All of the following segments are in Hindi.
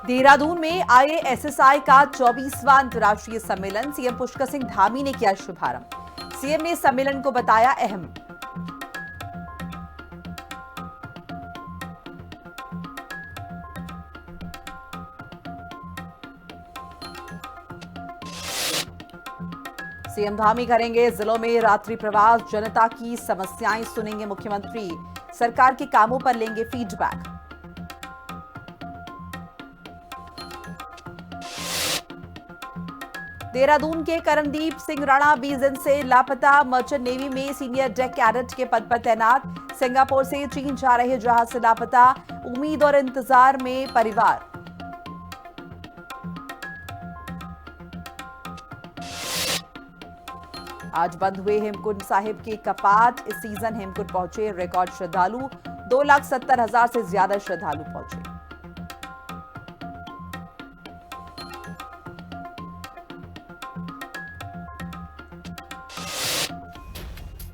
देहरादून में आईएएसएसआई का 24वां अंतर्राष्ट्रीय सम्मेलन सीएम पुष्कर सिंह धामी ने किया शुभारंभ। सीएम ने सम्मेलन को बताया अहम। सीएम धामी करेंगे जिलों में रात्रि प्रवास, जनता की समस्याएं सुनेंगे मुख्यमंत्री, सरकार के कामों पर लेंगे फीडबैक। देहरादून के करणदीप सिंह राणा 20 दिन से लापता, मर्चेंट नेवी में सीनियर डेक कैडेट के पद पर तैनात। सिंगापुर से चीन जा रहे जहाज से लापता, उम्मीद और इंतजार में परिवार। आज बंद हुए हेमकुंड साहिब के कपाट। इस सीजन हेमकुंड पहुंचे रिकॉर्ड श्रद्धालु, 2,70,000 से ज्यादा श्रद्धालु पहुंचे।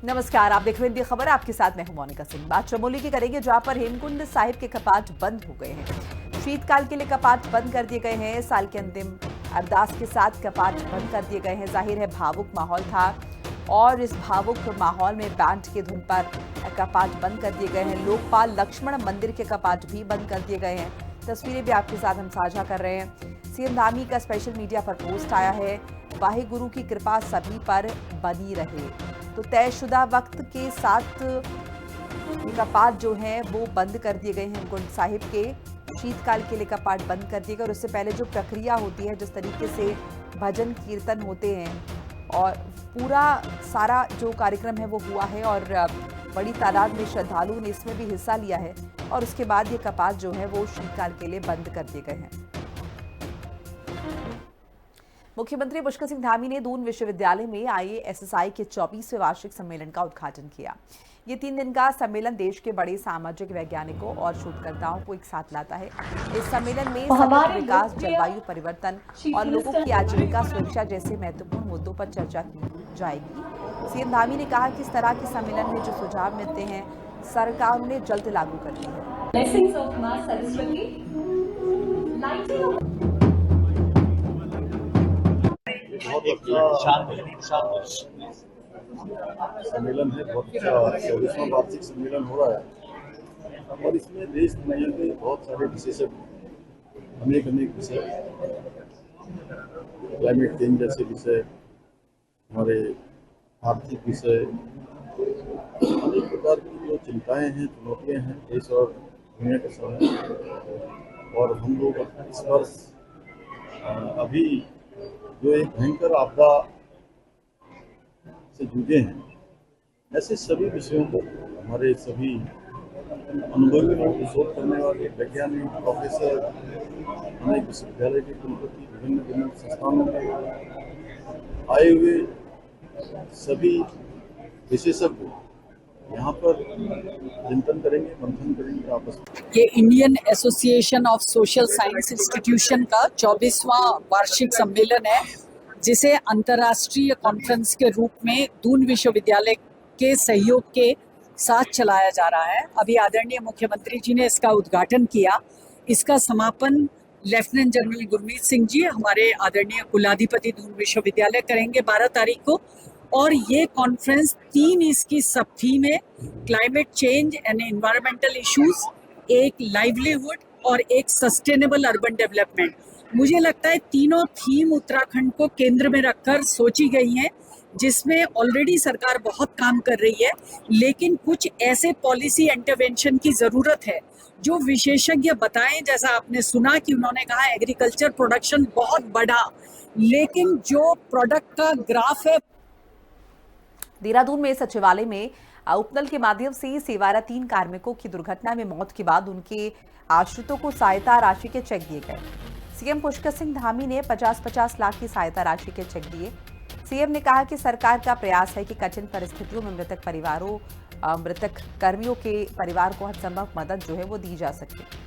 नमस्कार, आप देख रहे हैं इंडिया खबर। आपके साथ मैं हूं मोनिका सिंह। बात चमोली की करेंगे, जहां पर हेमकुंड साहिब के कपाट बंद हो गए हैं। शीतकाल के लिए कपाट बंद कर दिए गए हैं। साल के अंतिम अरदास के साथ कपाट बंद कर दिए गए हैं। जाहिर है भावुक माहौल था और इस भावुक माहौल में बैंड की धुन पर कपाट बंद कर दिए गए हैं। लोकपाल लक्ष्मण मंदिर के कपाट भी बंद कर दिए गए हैं। तस्वीरें भी आपके साथ हम साझा कर रहे हैं। सीएम धामी का स्पेशल मीडिया पर पोस्ट आया है, वाहिगुरु की कृपा सभी पर बनी रहे। तो तयशुदा वक्त के साथ कपाट जो हैं वो बंद कर दिए गए हैं। हेमकुंड साहिब के शीतकाल के लिए कपाट बंद कर दिए गए और उससे पहले जो प्रक्रिया होती है, जिस तरीके से भजन कीर्तन होते हैं और पूरा सारा जो कार्यक्रम है वो हुआ है और बड़ी तादाद में श्रद्धालुओं ने इसमें भी हिस्सा लिया है और उसके बाद ये कपाट जो है वो शीतकाल के लिए बंद कर दिए गए हैं। मुख्यमंत्री पुष्कर सिंह धामी ने दून विश्वविद्यालय में आईएएसएसआई के 24वें वार्षिक सम्मेलन का उद्घाटन किया। ये 3 दिन का सम्मेलन देश के बड़े सामाजिक वैज्ञानिकों और शोधकर्ताओं को एक साथ लाता है। इस सम्मेलन में सतत विकास, जलवायु परिवर्तन और लोगों की आजीविका सुरक्षा जैसे महत्वपूर्ण मुद्दों पर चर्चा की जाएगी। सीएम धामी ने कहा कि इस तरह के सम्मेलन में जो सुझाव मिलते हैं, सरकार उन्हें जल्द लागू करती है। बहुत अच्छा सम्मेलन है, बहुत अच्छा 24वां वार्षिक सम्मेलन हो रहा है और इसमें देश दुनिया के बहुत सारे विशेषज्ञ अनेक विषय, क्लाइमेट चेंज जैसे विषय, हमारे आर्थिक विषय, अनेक प्रकार की जो चिंताएं हैं, चुनौतियां हैं देश और दुनिया के सामने। और हम लोग इस वर्ष अभी जो एक भयंकर आपदा से जूझे हैं, ऐसे सभी विषयों को हमारे सभी अनुभवी लोग, शोध करने वाले वैज्ञानिक, प्रोफेसर, अनेक विश्वविद्यालय के कुलपति, विभिन्न संस्थानों में आए हुए सभी विशेषज्ञ यहाँ पर चिंतन करेंगे, मंथन करेंगे आपस में। ये Indian association of social science institution का 24वां वार्षिक सम्मेलन है, जिसे अंतर्राष्ट्रीय कॉन्फ्रेंस के रूप में दून विश्वविद्यालय के सहयोग के साथ चलाया जा रहा है। अभी आदरणीय मुख्यमंत्री जी ने इसका उद्घाटन किया। इसका समापन लेफ्टिनेंट जनरल गुरमीत सिंह जी, हमारे आदरणीय कुलाधिपति दून विश्वविद्यालय, करेंगे 12 तारीख को। और ये कॉन्फ्रेंस 3 इसकी सब थीम है, climate change and environmental issues, एक लाइवलीहुड और एक सस्टेनेबल अर्बन डेवलपमेंट। मुझे लगता है तीनों थीम उत्तराखंड को केंद्र में रखकर सोची गई हैं, जिसमें ऑलरेडी सरकार बहुत काम कर रही है, लेकिन कुछ ऐसे पॉलिसी इंटरवेंशन की ज़रूरत है जो विशेषज्ञ बताएं। जैसा आपने सुना कि उन्होंने कहा एग्रीकल्चर प्रोडक्शन बहुत बढ़ा, लेकिन जो प्रोडक्ट का ग्राफ है। देहरादून में सचिवालय में उपनल के माध्यम से सेवारत 3 कार्मिकों की दुर्घटना में मौत के बाद उनके आश्रितों को सहायता राशि के चेक दिए गए। सीएम पुष्कर सिंह धामी ने 50-50 लाख की सहायता राशि के चेक दिए। सीएम ने कहा कि सरकार का प्रयास है कि कठिन परिस्थितियों में मृतक कर्मियों के परिवार को हर संभव मदद जो है वो दी जा सके।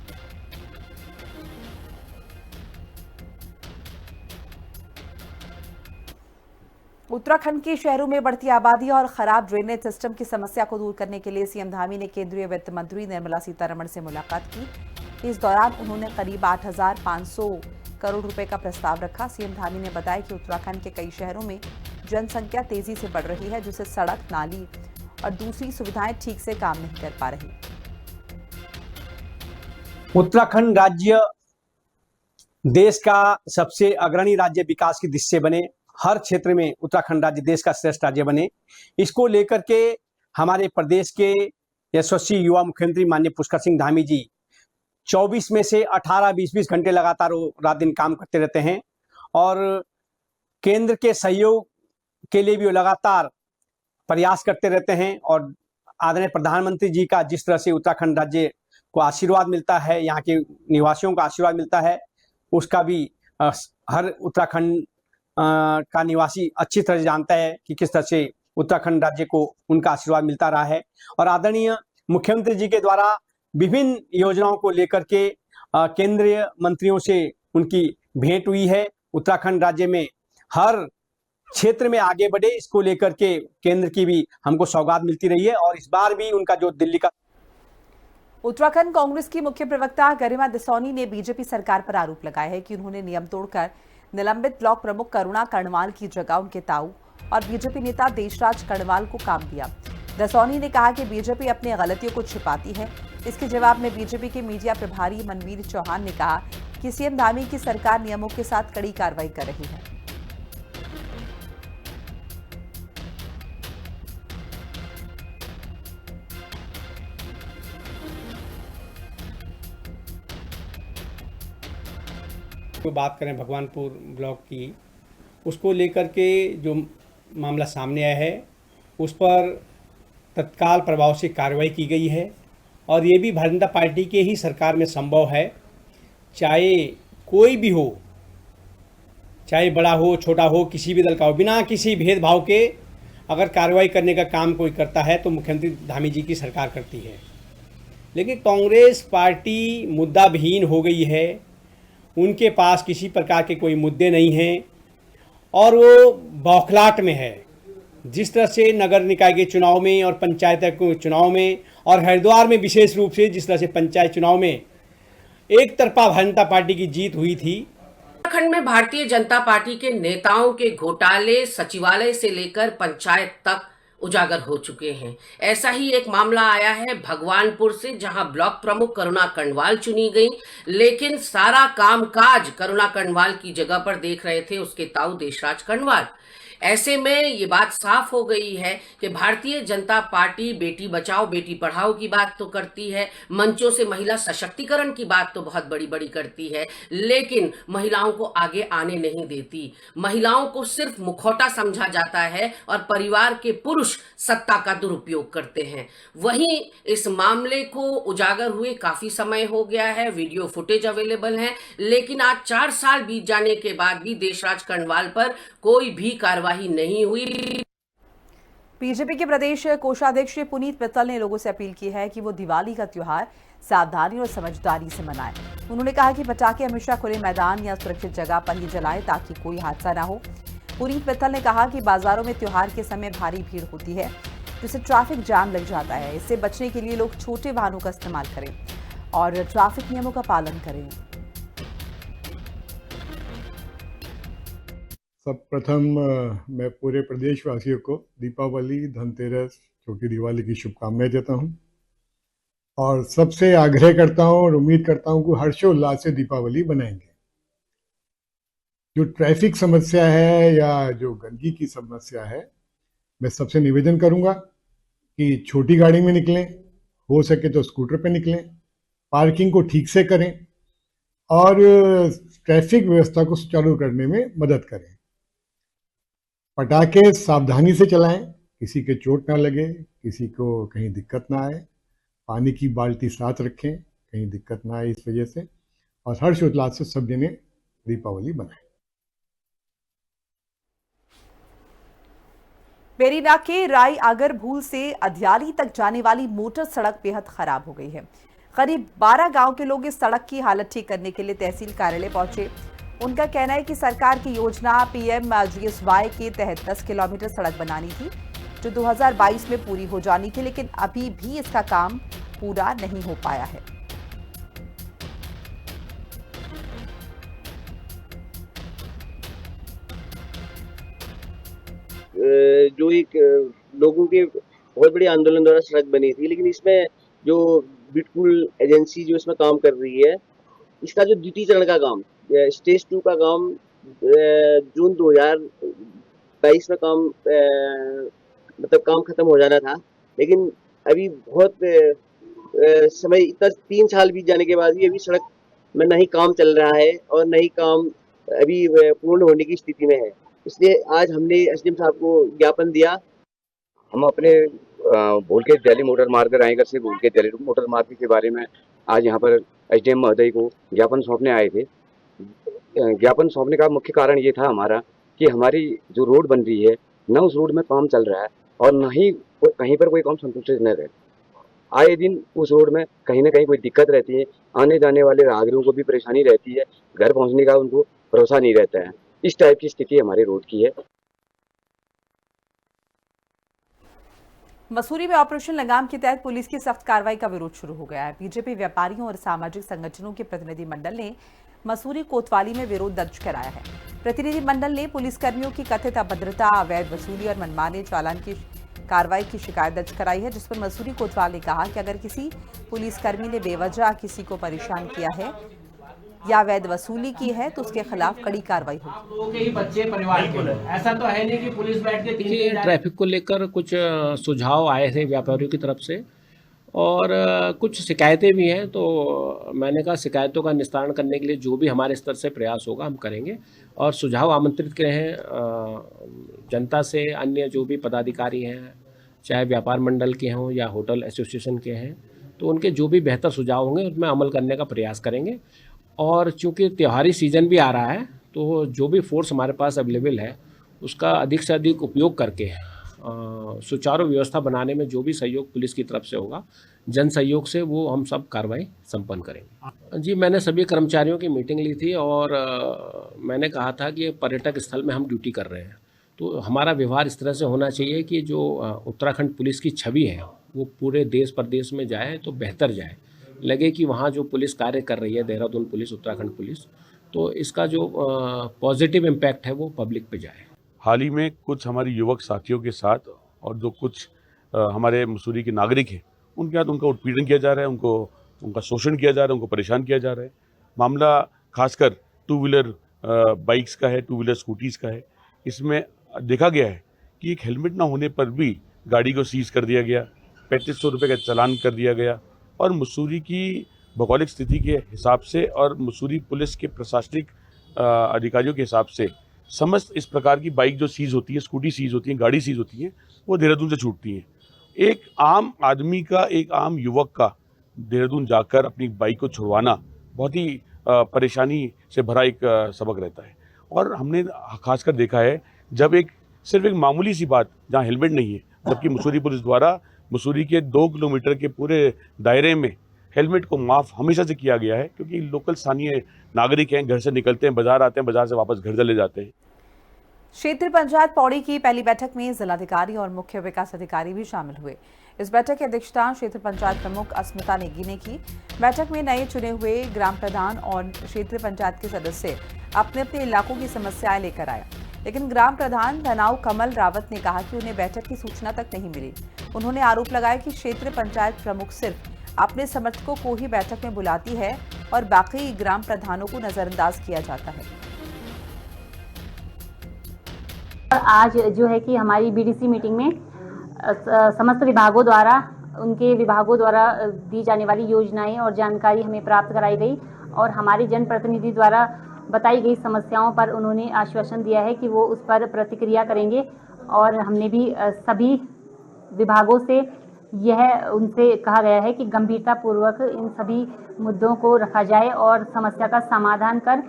उत्तराखंड के शहरों में बढ़ती आबादी और खराब ड्रेनेज सिस्टम की समस्या को दूर करने के लिए सीएम धामी ने केंद्रीय वित्त मंत्री निर्मला सीतारमण से मुलाकात की। इस दौरान उन्होंने करीब 8,500 करोड़ रुपए का प्रस्ताव रखा। सीएम धामी ने बताया कि उत्तराखंड के कई शहरों में जनसंख्या तेजी से बढ़ रही है, जिससे सड़क, नाली और दूसरी सुविधाएं ठीक से काम नहीं कर पा रही। उत्तराखंड राज्य देश का सबसे अग्रणी राज्य विकास की दृष्टि से बने, हर क्षेत्र में उत्तराखंड राज्य देश का श्रेष्ठ राज्य बने, इसको लेकर के हमारे प्रदेश के यशस्वी युवा मुख्यमंत्री माननीय पुष्कर सिंह धामी जी 24 में से 18-20 घंटे लगातार रात दिन काम करते रहते हैं और केंद्र के सहयोग के लिए भी वो लगातार प्रयास करते रहते हैं। और आदरणीय प्रधानमंत्री जी का जिस तरह से उत्तराखंड राज्य को आशीर्वाद मिलता है, यहाँ के निवासियों का आशीर्वाद मिलता है, उसका भी हर उत्तराखंड का निवासी अच्छी तरह से जानता है कि किस तरह से उत्तराखंड राज्य को उनका आशीर्वाद मिलता रहा है। और आदरणीय मुख्यमंत्री जी के द्वारा विभिन्न योजनाओं को लेकर के केंद्रीय मंत्रियों से उनकी भेंट हुई है। उत्तराखंड राज्य में हर क्षेत्र में आगे बढ़े, इसको लेकर के केंद्र की भी हमको सौगात मिलती रही है। और इस बार भी उनका जो दिल्ली का उत्तराखंड कांग्रेस की मुख्य प्रवक्ता गरिमा दसौनी ने बीजेपी सरकार पर आरोप लगाया है कि उन्होंने नियम तोड़कर निलंबित ब्लॉक प्रमुख करुणा कर्णवाल की जगह उनके ताऊ और बीजेपी नेता देशराज कर्णवाल को काम दिया। दसौनी ने कहा कि बीजेपी अपनी गलतियों को छिपाती है। इसके जवाब में बीजेपी के मीडिया प्रभारी मनवीर चौहान ने कहा कि सीएम धामी की सरकार नियमों के साथ कड़ी कार्रवाई कर रही है। बात करें भगवानपुर ब्लॉक की, उसको लेकर के जो मामला सामने आया है उस पर तत्काल प्रभाव से कार्रवाई की गई है। और ये भी भारतीय जनता पार्टी के ही सरकार में संभव है, चाहे कोई भी हो, चाहे बड़ा हो छोटा हो, किसी भी दल का हो, बिना किसी भेदभाव के अगर कार्रवाई करने का काम कोई करता है तो मुख्यमंत्री धामी जी की सरकार करती है। लेकिन कांग्रेस पार्टी मुद्दा विहीन हो गई है, उनके पास किसी प्रकार के कोई मुद्दे नहीं हैं और वो बौखलाहट में है। जिस तरह से नगर निकाय के चुनाव में और पंचायत के चुनाव में और हरिद्वार में विशेष रूप से जिस तरह से पंचायत चुनाव में एक तरफा भारतीय जनता पार्टी की जीत हुई थी, उत्तराखंड में भारतीय जनता पार्टी के नेताओं के घोटाले सचिवालय से लेकर पंचायत तक उजागर हो चुके हैं। ऐसा ही एक मामला आया है भगवानपुर से, जहां ब्लॉक प्रमुख करुणा कर्णवाल चुनी गई, लेकिन सारा कामकाज करुणा कर्णवाल की जगह पर देख रहे थे उसके ताऊ देशराज कर्णवाल। ऐसे में ये बात साफ हो गई है कि भारतीय जनता पार्टी बेटी बचाओ बेटी पढ़ाओ की बात तो करती है, मंचों से महिला सशक्तिकरण की बात तो बहुत बड़ी बड़ी करती है, लेकिन महिलाओं को आगे आने नहीं देती। महिलाओं को सिर्फ मुखौटा समझा जाता है और परिवार के पुरुष सत्ता का दुरुपयोग करते हैं। वहीं इस मामले को उजागर हुए काफी समय हो गया है, वीडियो फुटेज अवेलेबल है, लेकिन आज 4 साल बीत जाने के बाद भी देशराज कर्णवाल पर कोई भी कार्रवाई नहीं हुई। बीजेपी के प्रदेश कोषाध्यक्ष पुनीत मित्तल ने लोगों से अपील की है कि वो दिवाली का त्योहार सावधानी और समझदारी से मनाएं। उन्होंने कहा कि पटाखे हमेशा खुले मैदान या सुरक्षित जगह पर ही जलाएं ताकि कोई हादसा ना हो। पुनीत मित्तल ने कहा कि बाजारों में त्योहार के समय भारी भीड़ होती है, जिससे ट्रैफिक जाम लग जाता है। इससे बचने के लिए लोग छोटे वाहनों का इस्तेमाल करें और ट्रैफिक नियमों का पालन करें। सर्वप्रथम मैं पूरे प्रदेशवासियों को दीपावली, धनतेरस, छोटी दिवाली की शुभकामनाएं देता हूं और सबसे आग्रह करता हूं और उम्मीद करता हूं कि हर्षोल्लास से दीपावली बनाएंगे। जो ट्रैफिक समस्या है या जो गंदगी की समस्या है, मैं सबसे निवेदन करूंगा कि छोटी गाड़ी में निकलें, हो सके तो स्कूटर पे निकलें, पार्किंग को ठीक से करें और ट्रैफिक व्यवस्था को सुचारू करने में मदद करें। पटाखे सावधानी से चलाएं, किसी के चोट ना लगे, किसी को कहीं दिक्कत ना आए। पानी की बाल्टी साथ रखें, कहीं दिक्कत ना आए इस वजह से, और हर्षोल्लास से सब जने दीपावली मनाएं। बेरीना के राई आगर भूल से अध्याली तक जाने वाली मोटर सड़क बेहद खराब हो गई है। करीब 12 गांव के लोग इस सड़क की हालत ठीक करने के लिए तहसील कार्यालय पहुंचे। उनका कहना है कि सरकार की योजना PMGSY के तहत 10 किलोमीटर सड़क बनानी थी, जो 2022 में पूरी हो जानी थी, लेकिन अभी भी इसका काम पूरा नहीं हो पाया है। जो एक लोगों के बहुत बड़े आंदोलन द्वारा सड़क बनी थी, लेकिन इसमें जो बिल्कुल एजेंसी जो इसमें काम कर रही है, इसका जो द्वितीय चरण का काम, स्टेज 2 का काम जून 2022 में काम मतलब काम खत्म हो जाना था, लेकिन अभी बहुत समय इतना 3 साल बीत जाने के बाद भी अभी सड़क में नहीं काम चल रहा है और नहीं काम अभी पूर्ण होने की स्थिति में है। इसलिए आज हमने एसडीएम साहब को ज्ञापन दिया। हम अपने भूलके दिल्ली मोटर मार्ग रायगढ़ से भूलके दिल्ली मोटर मार्ग के बारे में आज यहाँ पर एसडीएम महोदय को ज्ञापन सौंपने आए थे। ज्ञापन सौंपने का मुख्य कारण ये था हमारा कि हमारी जो रोड बन रही है, न उस रोड में काम चल रहा है और न ही कहीं पर कोई काम संतुष्ट न रहे। आए दिन उस रोड में कहीं ना कहीं कोई दिक्कत रहती है, आने जाने वाले राहगीरों को भी परेशानी रहती है, घर पहुँचने का उनको भरोसा नहीं रहता है। इस टाइप की स्थिति हमारे रोड की है। मसूरी में ऑपरेशन लगाम के तहत पुलिस की सख्त कार्रवाई का विरोध शुरू हो गया है। बीजेपी व्यापारियों और सामाजिक संगठनों के प्रतिनिधि मंडल ने मसूरी कोतवाली में विरोध दर्ज कराया है। प्रतिनिधि मंडल ने पुलिसकर्मियों की कथित अभद्रता, अवैध वसूली और मनमाने चालान की कार्रवाई की शिकायत दर्ज कराई है, जिस पर मसूरी कोतवाल ने कहा कि अगर किसी पुलिसकर्मी ने बेवजह किसी को परेशान किया है या अवैध वसूली की है तो उसके खिलाफ कड़ी कार्रवाई होगी। लोगों के ही बच्चे परिवार के, ऐसा तो है नहीं कि पुलिस बैठ के ट्रैफिक को लेकर कुछ सुझाव आए थे व्यापारियों की तरफ से और कुछ शिकायतें भी हैं, तो मैंने कहा शिकायतों का निस्तारण करने के लिए जो भी हमारे स्तर से प्रयास होगा हम करेंगे और सुझाव आमंत्रित किए हैं जनता से। अन्य जो भी पदाधिकारी हैं, चाहे व्यापार मंडल के हों या होटल एसोसिएशन के हैं, तो उनके जो भी बेहतर सुझाव होंगे उनमें अमल करने का प्रयास करेंगे। और चूँकि त्योहारी सीज़न भी आ रहा है, तो जो भी फोर्स हमारे पास अवेलेबल है उसका अधिक से अधिक उपयोग करके सुचारू व्यवस्था बनाने में जो भी सहयोग पुलिस की तरफ से होगा, जन सहयोग से वो हम सब कार्रवाई संपन्न करेंगे। जी, मैंने सभी कर्मचारियों की मीटिंग ली थी और मैंने कहा था कि पर्यटक स्थल में हम ड्यूटी कर रहे हैं, तो हमारा व्यवहार इस तरह से होना चाहिए कि जो उत्तराखंड पुलिस की छवि है वो पूरे देश प्रदेश में जाए तो बेहतर जाए, लगे कि वहाँ जो पुलिस कार्य कर रही है, देहरादून पुलिस, उत्तराखंड पुलिस, तो इसका जो पॉजिटिव इम्पैक्ट है वो पब्लिक पे जाए। हाल ही में कुछ हमारे युवक साथियों के साथ और जो कुछ हमारे मसूरी के नागरिक हैं उनके साथ उनका उत्पीड़न किया जा रहा है, उनका शोषण किया जा रहा है, उनको परेशान किया जा रहा है। मामला खासकर 2 व्हीलर बाइक्स का है, 2 व्हीलर स्कूटीज़ का है। इसमें देखा गया है कि एक हेलमेट ना होने पर भी गाड़ी को सीज कर दिया गया, 3500 रुपये का चालान कर दिया गया। और मसूरी की भौगोलिक स्थिति के हिसाब से और मसूरी पुलिस के प्रशासनिक अधिकारियों के हिसाब से समस्त इस प्रकार की बाइक जो सीज होती है, स्कूटी सीज होती है, गाड़ी सीज होती है, वो देहरादून से छूटती हैं। एक आम आदमी का, एक आम युवक का देहरादून जाकर अपनी बाइक को छुड़वाना बहुत ही परेशानी से भरा एक सबक रहता है। और हमने खासकर देखा है जब सिर्फ एक मामूली सी बात जहाँ हेलमेट नहीं है, जबकि मसूरी पुलिस द्वारा मसूरी के 2 किलोमीटर के पूरे दायरे में हेलमेट को माफ़ हमेशा से किया गया है, क्योंकि लोकल स्थानीय नागरिक हैं, घर से निकलते हैं, बाजार आते हैं, बाजार से वापस घर चले जाते हैं। क्षेत्रीय पंचायत पौड़ी की पहली बैठक में जिलाधिकारी और मुख्य विकास अधिकारी भी शामिल हुए। इस बैठक की अध्यक्षता क्षेत्र पंचायत प्रमुख अस्मिता नेगी ने की। बैठक में नए चुने हुए ग्राम प्रधान और क्षेत्रीय पंचायत के सदस्य अपने अपने इलाकों की समस्याएं लेकर आए, लेकिन ग्राम प्रधान धनाव कमल रावत ने कहा कि उन्हें बैठक की सूचना तक नहीं मिली। उन्होंने आरोप लगाया कि क्षेत्रीय पंचायत प्रमुख सिर्फ अपने समर्थकों को ही बैठक में बुलाती है और बाकी ग्राम प्रधानों को नजरअंदाज किया जाता है। आज जो है कि हमारी बीडीसी मीटिंग में समस्त विभागों द्वारा, उनके विभागों द्वारा दी जाने वाली योजनाएं और जानकारी हमें प्राप्त कराई गई और हमारे जनप्रतिनिधि द्वारा बताई गई समस्याओं पर उन्होंने आश्वासन दिया है कि वो उस पर प्रतिक्रिया करेंगे। और हमने भी सभी विभागों से उनसे कहा गया है कि गंभीरतापूर्वक इन सभी मुद्दों को रखा जाए और समस्या का समाधान कर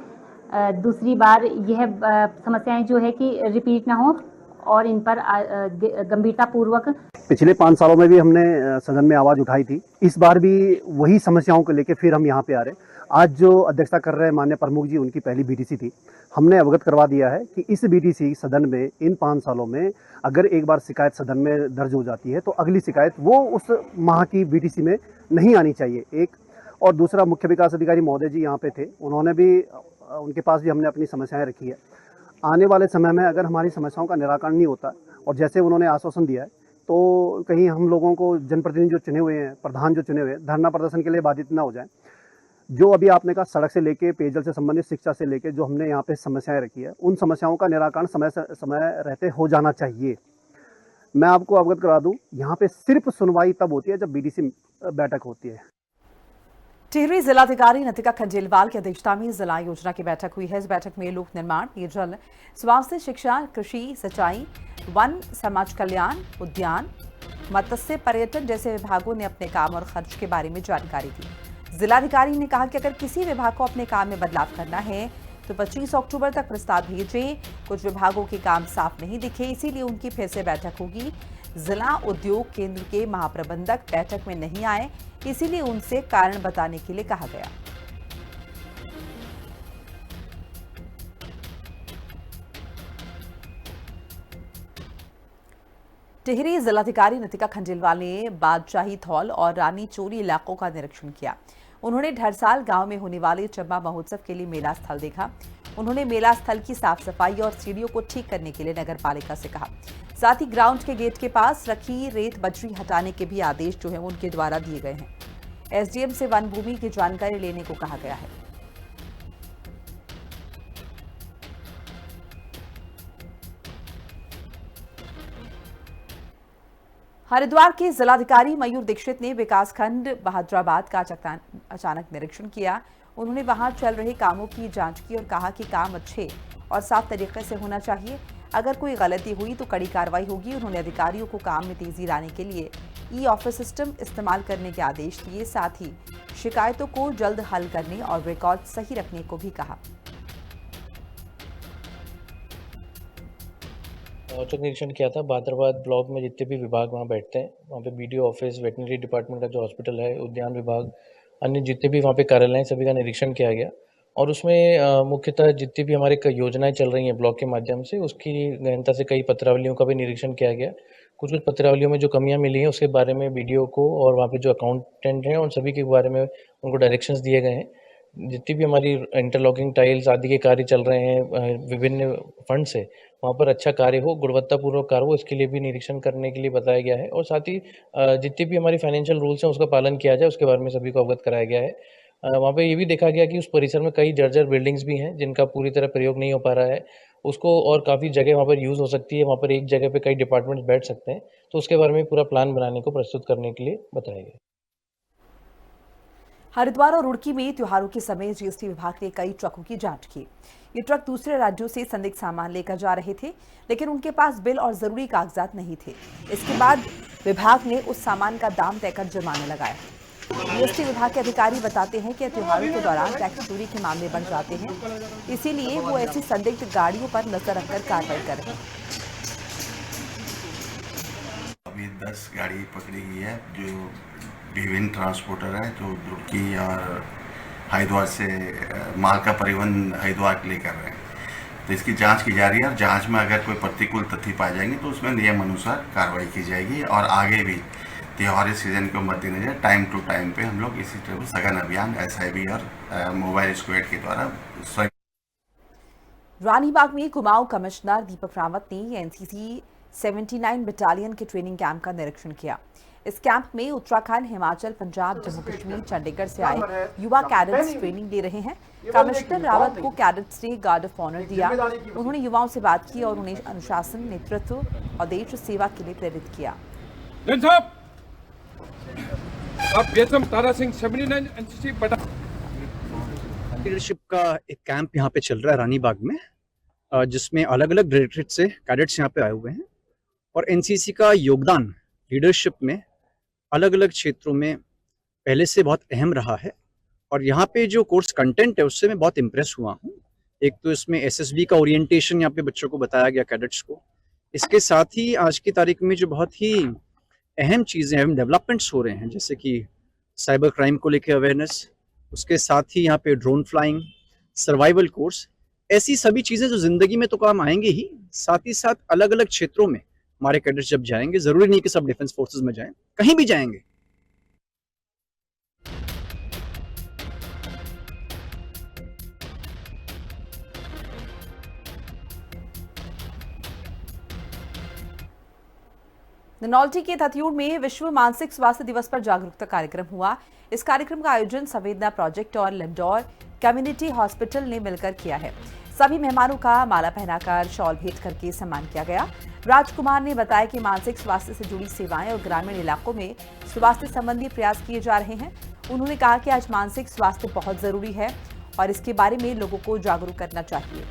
दूसरी बार यह समस्याएं जो है कि रिपीट ना हो और इन पर गंभीरतापूर्वक। पिछले 5 सालों में भी हमने सदन में आवाज़ उठाई थी, इस बार भी वही समस्याओं को लेकर फिर हम यहाँ पे आ रहे हैं। आज जो अध्यक्षता कर रहे हैं माननीय प्रमुख जी, उनकी पहली बीटीसी थी। हमने अवगत करवा दिया है कि इस बीटीसी सदन में इन 5 सालों में अगर एक बार शिकायत सदन में दर्ज हो जाती है तो अगली शिकायत वो उस माह की बीटीसी में नहीं आनी चाहिए, एक। और दूसरा, मुख्य विकास अधिकारी महोदय जी यहाँ पे थे, उन्होंने भी, उनके पास भी हमने अपनी समस्याएं रखी है। आने वाले समय में अगर हमारी समस्याओं का निराकरण नहीं होता, और जैसे उन्होंने आश्वासन दिया है तो कहीं हम लोगों को जनप्रतिनिधि जो चुने हुए हैं, प्रधान जो चुने हुए हैं, धरना प्रदर्शन के लिए बाधित ना हो जाए। जो अभी आपने कहा सड़क से लेके, पेयजल से संबंधित, शिक्षा से लेके जो हमने यहाँ पे समस्याएं रखी है, उन समस्याओं का निराकरण समय रहते हो जाना चाहिए। मैं आपको अवगत करा दूं, यहाँ पे सिर्फ सुनवाई तब होती है जब बीडीसी बैठक होती है। टिहरी जिलाधिकारी नतिका खंडेलवाल की अध्यक्षता में जिला योजना की बैठक हुई है। इस बैठक में लोक निर्माण, पेयजल, स्वास्थ्य, शिक्षा, कृषि, सिंचाई, वन, समाज कल्याण, उद्यान, मत्स्य, पर्यटन जैसे विभागों ने अपने काम और खर्च के बारे में जानकारी दी। जिलाधिकारी ने कहा कि अगर किसी विभाग को अपने काम में बदलाव करना है तो 25 अक्टूबर तक प्रस्ताव भेजें। कुछ विभागों के काम साफ नहीं दिखे, इसीलिए उनकी फिर से बैठक होगी। जिला उद्योग केंद्र के महाप्रबंधक बैठक में नहीं आए, इसीलिए उनसे कारण बताने के लिए कहा गया। टिहरी जिलाधिकारी नतिका खंडेलवाल ने बादशाही थौल और रानी चोरी इलाकों का निरीक्षण किया। उन्होंने ढरसाल गांव में होने वाले चंबा महोत्सव के लिए मेला स्थल देखा। उन्होंने मेला स्थल की साफ सफाई और सीढ़ियों को ठीक करने के लिए नगर पालिका से कहा। साथ ही ग्राउंड के गेट के पास रखी रेत बजरी हटाने के भी आदेश जो है उनके द्वारा दिए गए हैं। एसडीएम से वन भूमि की जानकारी लेने को कहा गया है। हरिद्वार के जिलाधिकारी मयूर दीक्षित ने विकासखंड बहादुराबाद का अचानक निरीक्षण किया। उन्होंने वहां चल रहे कामों की जांच की और कहा कि काम अच्छे और साफ तरीके से होना चाहिए। अगर कोई गलती हुई तो कड़ी कार्रवाई होगी। उन्होंने अधिकारियों को काम में तेजी लाने के लिए ई-ऑफिस सिस्टम इस्तेमाल करने के आदेश दिए। साथ ही शिकायतों को जल्द हल करने और रिकॉर्ड सही रखने को भी कहा। औचक निरीक्षण किया था। बहादुराबाद ब्लॉक में जितने भी विभाग वहाँ बैठते हैं, वहाँ पे बीडीओ ऑफिस, वेटनरी डिपार्टमेंट का जो हॉस्पिटल है, उद्यान विभाग, अन्य जितने भी वहाँ पे कार्यालय हैं, सभी का निरीक्षण किया गया। और उसमें मुख्यतः जितनी भी हमारे योजनाएं चल रही हैं ब्लॉक के माध्यम से, उसकी गहनता से कई पत्रावलियों का भी निरीक्षण किया गया। कुछ पत्रावलियों में जो कमियाँ मिली हैं उसके बारे में बीडीओ को और वहाँ पे जो अकाउंटेंट हैं उन सभी के बारे में उनको डायरेक्शंस दिए गए हैं। जितनी भी हमारी इंटरलॉकिंग टाइल्स आदि के कार्य चल रहे हैं विभिन्न फंड से, वहाँ पर अच्छा कार्य हो, गुणवत्तापूर्वक कार्य हो, इसके लिए भी निरीक्षण करने के लिए बताया गया है। और साथ ही जितनी भी हमारी फाइनेंशियल रूल्स हैं उसका पालन किया जाए, उसके बारे में सभी को अवगत कराया गया है। वहाँ पे ये भी देखा गया कि उस परिसर में कई जर्जर बिल्डिंग्स भी हैं जिनका पूरी तरह प्रयोग नहीं हो पा रहा है। उसको और काफ़ी जगह वहाँ पर यूज़ हो सकती है, वहाँ पर एक जगह पे कई डिपार्टमेंट्स बैठ सकते हैं, तो उसके बारे में पूरा प्लान बनाने को प्रस्तुत करने के लिए बताया गया। हरिद्वार और रुड़की में त्योहारों के समय जीएसटी विभाग ने कई ट्रकों की जांच की। ये ट्रक दूसरे राज्यों से संदिग्ध सामान लेकर जा रहे थे, लेकिन उनके पास बिल और जरूरी कागजात नहीं थे। इसके बाद विभाग ने उस सामान का दाम तय कर जुर्माना लगाया। जीएसटी विभाग के अधिकारी बताते हैं कि त्योहारों के दौरान टैक्स चोरी के मामले बढ़ जाते हैं, इसीलिए वो ऐसी संदिग्ध गाड़ियों पर नजर रखकर कार्रवाई कर रहे हैं। अभी 10 गाड़ी पकड़ी गई है जो विभिन्न ट्रांसपोर्टर है, जो रुड़की और हरिद्वार से माल का परिवहन हरिद्वार के लिए कर रहे हैं। तो इसकी जांच की जा रही है और जांच में अगर कोई प्रतिकूल तथ्य पाए जाएंगे तो उसमें नियम अनुसार कार्रवाई की जाएगी। और आगे भी त्योहारी सीजन को मद्देनजर टाइम टू टाइम पे हम लोग इसी तरह सघन अभियान SIB और मोबाइल स्क्वाड के द्वारा। रानीबाग में कुमाऊं कमिश्नर दीपक रावत ने NCC 79 बटालियन के ट्रेनिंग कैंप का निरीक्षण किया। इस कैंप में उत्तराखंड, हिमाचल, पंजाब, जम्मू कश्मीर, चंडीगढ़ से आए युवा कैडेट्स ट्रेनिंग ले रहे हैं। कमिश्नर रावत को कैडेट्स ने गार्ड ऑफ ऑनर दिया। उन्होंने युवाओं से बात की और उन्हें अनुशासन, नेतृत्व और देश सेवा के लिए प्रेरित किया। लीडरशिप का एक कैंप यहाँ पे चल रहा है रानीबाग में, जिसमें अलग अलग डायरेक्टरेट से कैडेट्स यहाँ पे आए हुए हैं। और NCC का योगदान लीडरशिप में अलग अलग क्षेत्रों में पहले से बहुत अहम रहा है। और यहाँ पे जो कोर्स कंटेंट है उससे मैं बहुत इम्प्रेस हुआ हूँ। एक तो इसमें SSB का ओरिएंटेशन यहाँ पे बच्चों को बताया गया, कैडेट्स को। इसके साथ ही आज की तारीख में जो बहुत ही अहम चीज़ें, अहम डेवलपमेंट्स हो रहे हैं, जैसे कि साइबर क्राइम को लेकर अवेयरनेस, उसके साथ ही यहाँ पे ड्रोन फ्लाइंग, सर्वाइवल कोर्स, ऐसी सभी चीज़ें जो ज़िंदगी में तो काम आएंगे ही, साथ ही साथ अलग अलग क्षेत्रों में हमारे कैडेट्स जब जाएंगे, ज़रूरी नहीं कि सब डिफेंस फोर्सेस में जाएं, कहीं भी जाएंगे। ननौल्टी के धतियूर में विश्व मानसिक स्वास्थ्य दिवस पर जागरूकता कार्यक्रम हुआ। इस कार्यक्रम का आयोजन संवेदना प्रोजेक्ट और लिमडोर कम्युनिटी हॉस्पिटल ने मिलकर किया है। सभी मेहमानों का माला पहनाकर शॉल भेंट करके सम्मान किया गया। राजकुमार ने बताया कि मानसिक स्वास्थ्य से जुड़ी सेवाएं और ग्रामीण इलाकों में स्वास्थ्य संबंधी प्रयास किए जा रहे हैं। उन्होंने कहा कि आज मानसिक स्वास्थ्य बहुत जरूरी है और इसके बारे में लोगों को जागरूक करना चाहिए।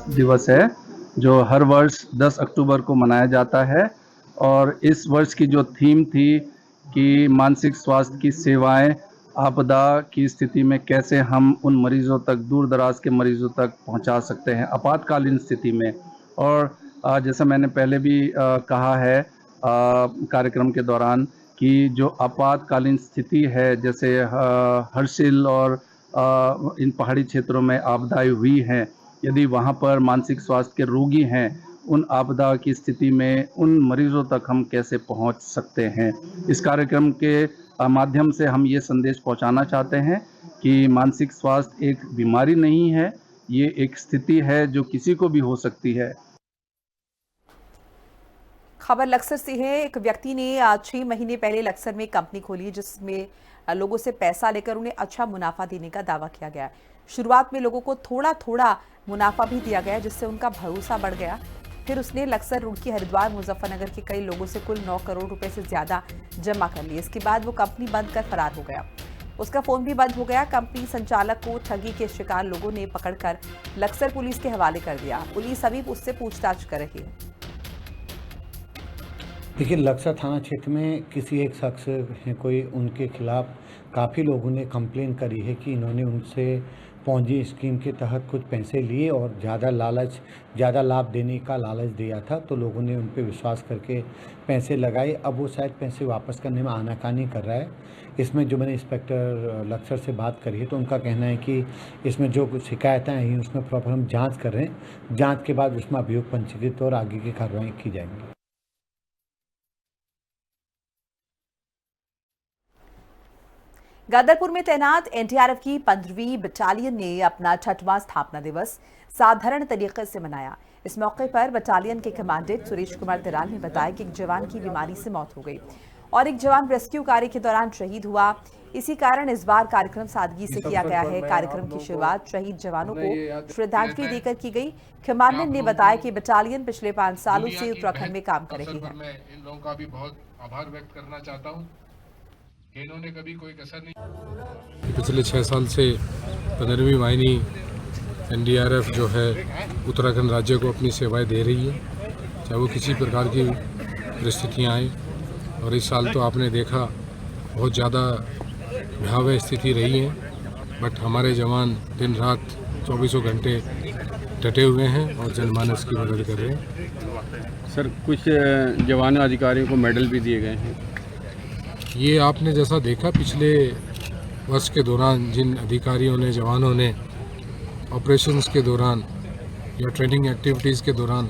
दिवस है जो हर वर्ष 10 अक्टूबर को मनाया जाता है और इस वर्ष की जो थीम थी कि मानसिक स्वास्थ्य की सेवाएं आपदा की स्थिति में कैसे हम उन मरीजों तक, दूर दराज के मरीजों तक पहुंचा सकते हैं आपातकालीन स्थिति में। और जैसा मैंने पहले भी कहा है कार्यक्रम के दौरान कि जो आपातकालीन स्थिति है, जैसे हर्षिल और इन पहाड़ी क्षेत्रों में आपदाएं हुई हैं, यदि वहाँ पर मानसिक स्वास्थ्य के रोगी हैं, उन आपदा की स्थिति में उन मरीजों तक हम कैसे पहुँच सकते हैं। इस कार्यक्रम के माध्यम से हम ये संदेश पहुँचाना चाहते हैं कि मानसिक स्वास्थ्य एक बीमारी नहीं है, ये एक स्थिति है जो किसी को भी हो सकती है। खबर लक्सर से है। एक व्यक्ति ने 6 महीने पहले लक्सर में कंपनी खोली जिसमें लोगों से पैसा लेकर उन्हें अच्छा मुनाफा देने का दावा किया गया। शुरुआत में लोगों को थोड़ा थोड़ा मुनाफा भी दिया गया जिससे उनका भरोसा बढ़ गया। फिर उसने लक्सर, रुड़की, हरिद्वार, मुजफ्फरनगर के कई लोगों से कुल 9 करोड़ रुपए से ज्यादा जमा कर लिए। इसके बाद वो कंपनी बंद कर फरार हो गया। उसका फोन भी बंद हो गया। कंपनी संचालक को ठगी के शिकार लोगों ने पकड़कर लक्सर पुलिस के हवाले कर दिया। पुलिस अभी उससे पूछताछ कर रही है। देखिए, लक्सर थाना क्षेत्र में किसी एक शख्स है कोई, उनके खिलाफ काफ़ी लोगों ने कंप्लेन करी है कि इन्होंने उनसे पॉन्जी स्कीम के तहत कुछ पैसे लिए और ज़्यादा लाभ देने का लालच दिया था, तो लोगों ने उन पर विश्वास करके पैसे लगाए। अब वो शायद पैसे वापस करने में आनाकानी कर रहा है। इसमें जो मैंने इंस्पेक्टर लक्सर से बात करी है तो उनका कहना है कि इसमें जो शिकायतें आई हैं उसमें प्रॉपर हम जाँच कर रहे हैं। जाँच के बाद उसमें अभियोग पंजीकृत और आगे की कार्रवाई की जाएंगी। गादरपुर में तैनात एनडीआरएफ की 15वीं बटालियन ने अपना 6वां स्थापना दिवस साधारण तरीके से मनाया। इस मौके पर बटालियन के कमांडेंट सुरेश कुमार तिराल ने बताया कि एक जवान की बीमारी से मौत हो गई और एक जवान रेस्क्यू कार्य के दौरान शहीद हुआ। इसी कारण इस बार कार्यक्रम सादगी से किया गया है। कार्यक्रम की शुरुआत शहीद जवानों को श्रद्धांजलि देकर की गई। कमांडेंट ने बताया कि बटालियन पिछले 5 सालों से उत्तराखंड में काम कर रही है। मैं इन लोगों का भी बहुत आभार व्यक्त करना चाहता हूँ। इन्होंने कभी कोई कसर नहीं। पिछले 6 साल से 15वीं वाहिनी एनडीआरएफ जो है उत्तराखंड राज्य को अपनी सेवाएं दे रही है, चाहे वो किसी प्रकार की परिस्थितियां आए। और इस साल तो आपने देखा बहुत ज़्यादा भयावह स्थिति रही है, बट हमारे जवान दिन रात 24 घंटे डटे हुए हैं और जनमानस की मदद कर रहे हैं। सर, कुछ जवानों अधिकारियों को मेडल भी दिए गए हैं। ये आपने जैसा देखा पिछले वर्ष के दौरान जिन अधिकारियों ने, जवानों ने ऑपरेशंस के दौरान या ट्रेनिंग एक्टिविटीज़ के दौरान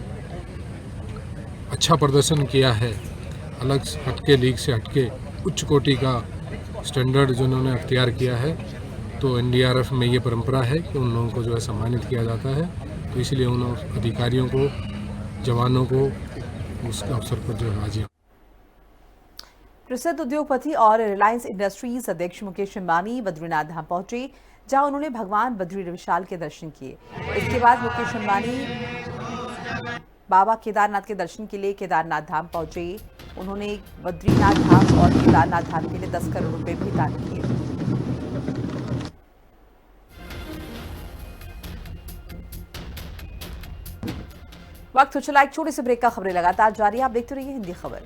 अच्छा प्रदर्शन किया है, अलग हटके, लीग से हटके उच्च कोटि का स्टैंडर्ड जो उन्होंने अख्तियार किया है, तो एनडीआरएफ में ये परंपरा है कि उन लोगों को जो है सम्मानित किया जाता है। तो इसलिए उन अधिकारियों को, जवानों को उस अवसर पर जो है हाजिर। प्रसिद्ध उद्योगपति और रिलायंस इंडस्ट्रीज अध्यक्ष मुकेश अंबानी बद्रीनाथ धाम पहुंचे, जहां उन्होंने भगवान बद्री विशाल के दर्शन किए। इसके बाद मुकेश अंबानी बाबा केदारनाथ के दर्शन के लिए केदारनाथ धाम पहुंचे। उन्होंने बद्रीनाथ धाम और केदारनाथ धाम के लिए 10 करोड़ रुपए भी दान किए। वक्त हो चला एक छोटे से ब्रेक का। खबरें लगातार जारी है, आप देखते रहिए हिंदी खबर।